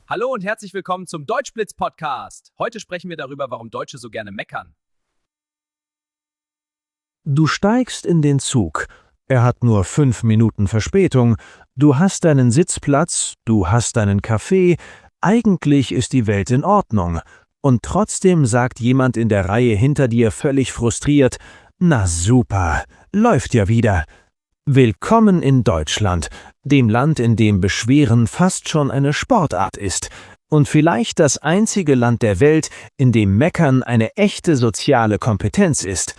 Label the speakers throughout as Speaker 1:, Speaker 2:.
Speaker 1: Hallo und herzlich willkommen zum Deutschblitz-Podcast. Heute sprechen wir darüber, warum Deutsche so gerne meckern.
Speaker 2: Du steigst in den Zug. Er hat nur 5 Minuten Verspätung. Du hast deinen Sitzplatz, du hast deinen Kaffee. Eigentlich ist die Welt in Ordnung. Und trotzdem sagt jemand in der Reihe hinter dir völlig frustriert: Na super, läuft ja wieder. Willkommen in Deutschland, dem Land, in dem Beschweren fast schon eine Sportart ist. Und vielleicht das einzige Land der Welt, in dem Meckern eine echte soziale Kompetenz ist.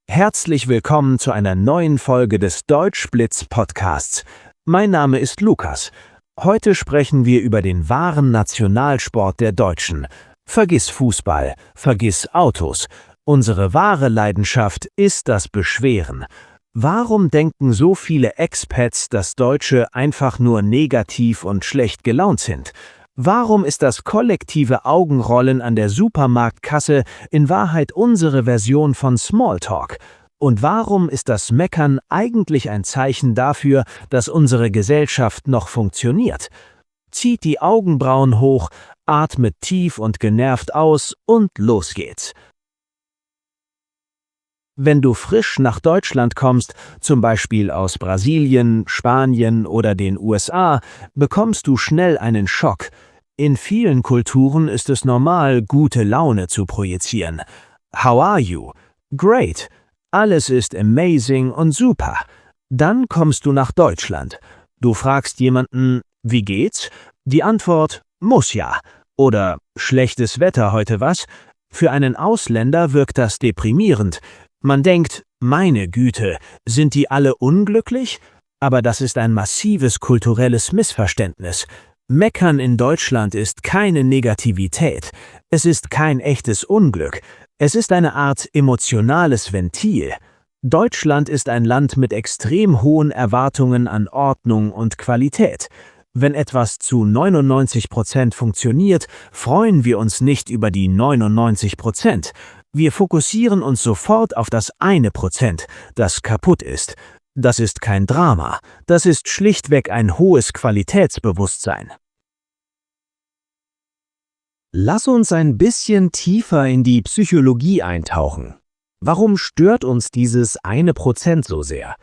Speaker 2: Herzlich willkommen zu einer neuen Folge des Deutschblitz-Podcasts. Mein Name ist Lukas. Heute sprechen wir über den wahren Nationalsport der Deutschen. Vergiss Fußball, vergiss Autos. Unsere wahre Leidenschaft ist das Beschweren. Warum denken so viele Expats, dass Deutsche einfach nur negativ und schlecht gelaunt sind? Warum ist das kollektive Augenrollen an der Supermarktkasse in Wahrheit unsere Version von Smalltalk? Und warum ist das Meckern eigentlich ein Zeichen dafür, dass unsere Gesellschaft noch funktioniert? Zieht die Augenbrauen hoch, atmet tief und genervt aus und los geht's. Wenn du frisch nach Deutschland kommst, zum Beispiel aus Brasilien, Spanien oder den USA, bekommst du schnell einen Schock. In vielen Kulturen ist es normal, gute Laune zu projizieren. How are you? Great. Alles ist amazing und super. Dann kommst du nach Deutschland. Du fragst jemanden: Wie geht's? Die Antwort: Muss ja. Oder schlechtes Wetter heute, was? Für einen Ausländer wirkt das deprimierend. Man denkt: Meine Güte, sind die alle unglücklich? Aber das ist ein massives kulturelles Missverständnis. Meckern in Deutschland ist keine Negativität. Es ist kein echtes Unglück. Es ist eine Art emotionales Ventil. Deutschland ist ein Land mit extrem hohen Erwartungen an Ordnung und Qualität. Wenn etwas zu 99% funktioniert, freuen wir uns nicht über die 99%. Wir fokussieren uns sofort auf das 1%, das kaputt ist. Das ist kein Drama, das ist schlichtweg ein hohes Qualitätsbewusstsein. Lass uns ein bisschen tiefer in die Psychologie eintauchen. Warum stört uns dieses 1% so sehr?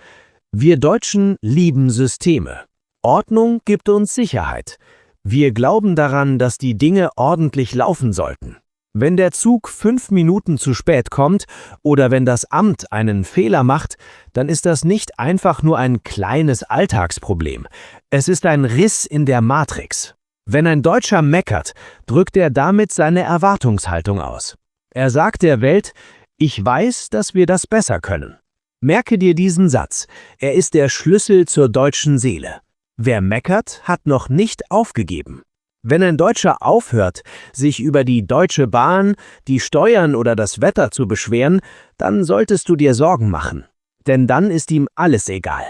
Speaker 2: Wir Deutschen lieben Systeme. Ordnung gibt uns Sicherheit. Wir glauben daran, dass die Dinge ordentlich laufen sollten. Wenn der Zug 5 Minuten zu spät kommt oder wenn das Amt einen Fehler macht, dann ist das nicht einfach nur ein kleines Alltagsproblem. Es ist ein Riss in der Matrix. Wenn ein Deutscher meckert, drückt er damit seine Erwartungshaltung aus. Er sagt der Welt: Ich weiß, dass wir das besser können. Merke dir diesen Satz. Er ist der Schlüssel zur deutschen Seele. Wer meckert, hat noch nicht aufgegeben. Wenn ein Deutscher aufhört, sich über die Deutsche Bahn, die Steuern oder das Wetter zu beschweren, dann solltest du dir Sorgen machen. Denn dann ist ihm alles egal.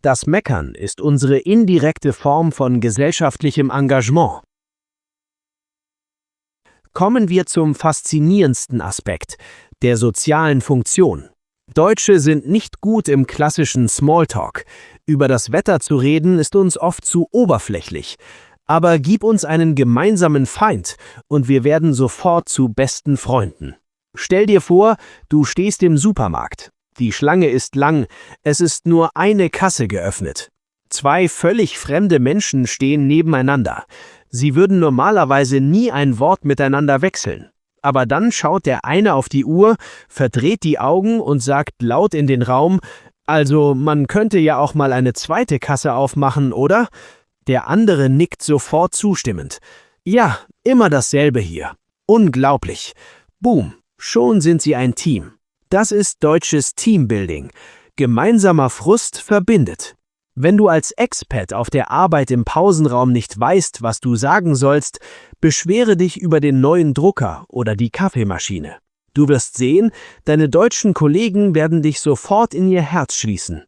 Speaker 2: Das Meckern ist unsere indirekte Form von gesellschaftlichem Engagement. Kommen wir zum faszinierendsten Aspekt, der sozialen Funktion. Deutsche sind nicht gut im klassischen Smalltalk. Über das Wetter zu reden ist uns oft zu oberflächlich. Aber gib uns einen gemeinsamen Feind und wir werden sofort zu besten Freunden. Stell dir vor, du stehst im Supermarkt. Die Schlange ist lang, es ist nur eine Kasse geöffnet. 2 völlig fremde Menschen stehen nebeneinander. Sie würden normalerweise nie ein Wort miteinander wechseln. Aber dann schaut der eine auf die Uhr, verdreht die Augen und sagt laut in den Raum: Also, man könnte ja auch mal eine zweite Kasse aufmachen, oder? Der andere nickt sofort zustimmend. Ja, immer dasselbe hier. Unglaublich. Boom, schon sind sie ein Team. Das ist deutsches Teambuilding. Gemeinsamer Frust verbindet. Wenn du als Expat auf der Arbeit im Pausenraum nicht weißt, was du sagen sollst, beschwere dich über den neuen Drucker oder die Kaffeemaschine. Du wirst sehen, deine deutschen Kollegen werden dich sofort in ihr Herz schließen.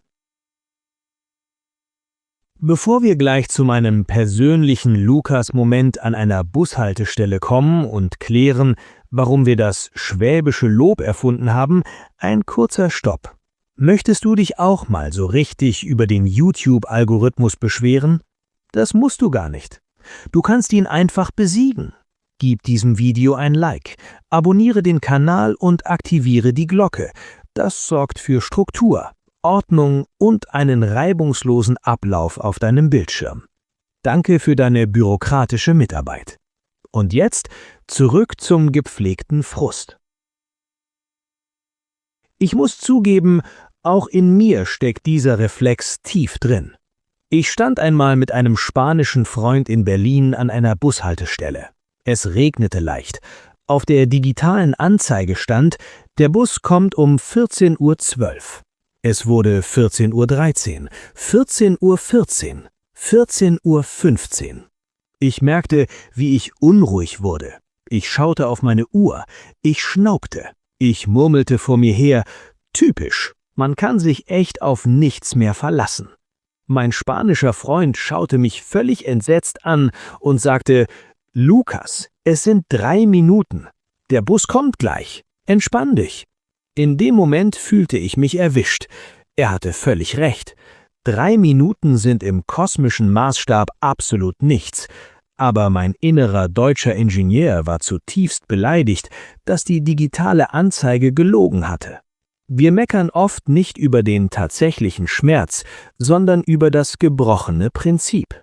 Speaker 2: Bevor wir gleich zu meinem persönlichen Lukas-Moment an einer Bushaltestelle kommen und klären, warum wir das schwäbische Lob erfunden haben, ein kurzer Stopp. Möchtest du dich auch mal so richtig über den YouTube-Algorithmus beschweren? Das musst du gar nicht. Du kannst ihn einfach besiegen. Gib diesem Video ein Like, abonniere den Kanal und aktiviere die Glocke. Das sorgt für Struktur, Ordnung und einen reibungslosen Ablauf auf deinem Bildschirm. Danke für deine bürokratische Mitarbeit. Und jetzt zurück zum gepflegten Frust. Ich muss zugeben, auch in mir steckt dieser Reflex tief drin. Ich stand einmal mit einem spanischen Freund in Berlin an einer Bushaltestelle. Es regnete leicht. Auf der digitalen Anzeige stand, der Bus kommt um 14:12 Uhr. Es wurde 14:13 Uhr, 14:14 Uhr, 14:15 Uhr. Ich merkte, wie ich unruhig wurde. Ich schaute auf meine Uhr. Ich schnaubte. Ich murmelte vor mir her, typisch, man kann sich echt auf nichts mehr verlassen. Mein spanischer Freund schaute mich völlig entsetzt an und sagte, Lukas, es sind 3 Minuten. Der Bus kommt gleich. Entspann dich. In dem Moment fühlte ich mich erwischt. Er hatte völlig recht. 3 Minuten sind im kosmischen Maßstab absolut nichts. Aber mein innerer deutscher Ingenieur war zutiefst beleidigt, dass die digitale Anzeige gelogen hatte. Wir meckern oft nicht über den tatsächlichen Schmerz, sondern über das gebrochene Prinzip.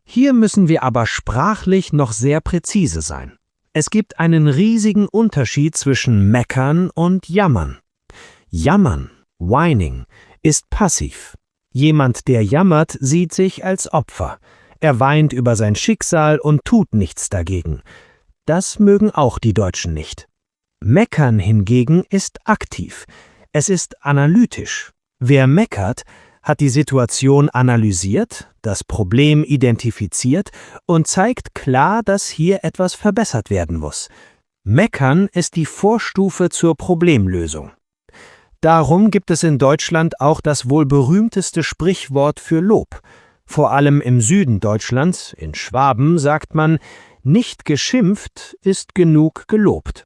Speaker 2: Hier müssen wir aber sprachlich noch sehr präzise sein. Es gibt einen riesigen Unterschied zwischen meckern und jammern. Jammern, whining, ist passiv. Jemand, der jammert, sieht sich als Opfer. Er weint über sein Schicksal und tut nichts dagegen. Das mögen auch die Deutschen nicht. Meckern hingegen ist aktiv. Es ist analytisch. Wer meckert, hat die Situation analysiert, das Problem identifiziert und zeigt klar, dass hier etwas verbessert werden muss. Meckern ist die Vorstufe zur Problemlösung. Darum gibt es in Deutschland auch das wohl berühmteste Sprichwort für Lob. Vor allem im Süden Deutschlands, in Schwaben, sagt man, nicht geschimpft ist genug gelobt.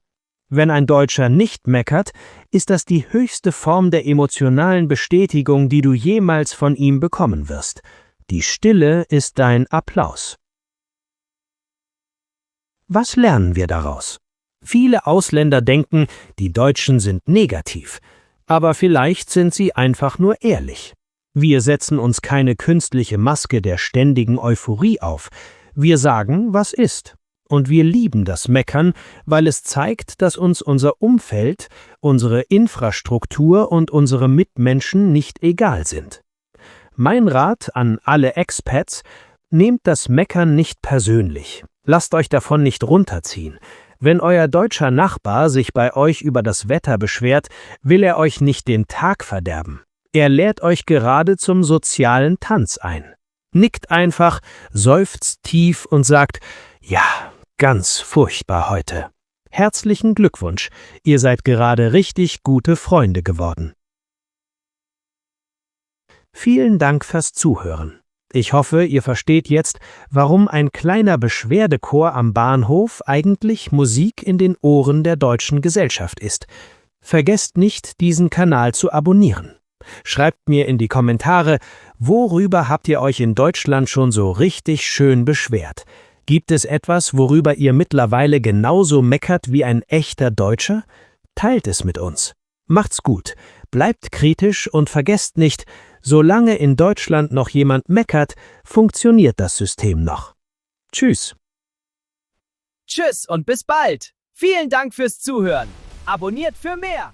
Speaker 2: Wenn ein Deutscher nicht meckert, ist das die höchste Form der emotionalen Bestätigung, die du jemals von ihm bekommen wirst. Die Stille ist dein Applaus. Was lernen wir daraus? Viele Ausländer denken, die Deutschen sind negativ. Aber vielleicht sind sie einfach nur ehrlich. Wir setzen uns keine künstliche Maske der ständigen Euphorie auf. Wir sagen, was ist. Und wir lieben das Meckern, weil es zeigt, dass uns unser Umfeld, unsere Infrastruktur und unsere Mitmenschen nicht egal sind. Mein Rat an alle Expats: Nehmt das Meckern nicht persönlich. Lasst euch davon nicht runterziehen. Wenn euer deutscher Nachbar sich bei euch über das Wetter beschwert, will er euch nicht den Tag verderben. Er lädt euch gerade zum sozialen Tanz ein. Nickt einfach, seufzt tief und sagt, ja, ganz furchtbar heute. Herzlichen Glückwunsch, ihr seid gerade richtig gute Freunde geworden. Vielen Dank fürs Zuhören. Ich hoffe, ihr versteht jetzt, warum ein kleiner Beschwerdechor am Bahnhof eigentlich Musik in den Ohren der deutschen Gesellschaft ist. Vergesst nicht, diesen Kanal zu abonnieren. Schreibt mir in die Kommentare, worüber habt ihr euch in Deutschland schon so richtig schön beschwert? Gibt es etwas, worüber ihr mittlerweile genauso meckert wie ein echter Deutscher? Teilt es mit uns. Macht's gut, bleibt kritisch und vergesst nicht, solange in Deutschland noch jemand meckert, funktioniert das System noch. Tschüss.
Speaker 1: Tschüss und bis bald. Vielen Dank fürs Zuhören. Abonniert für mehr.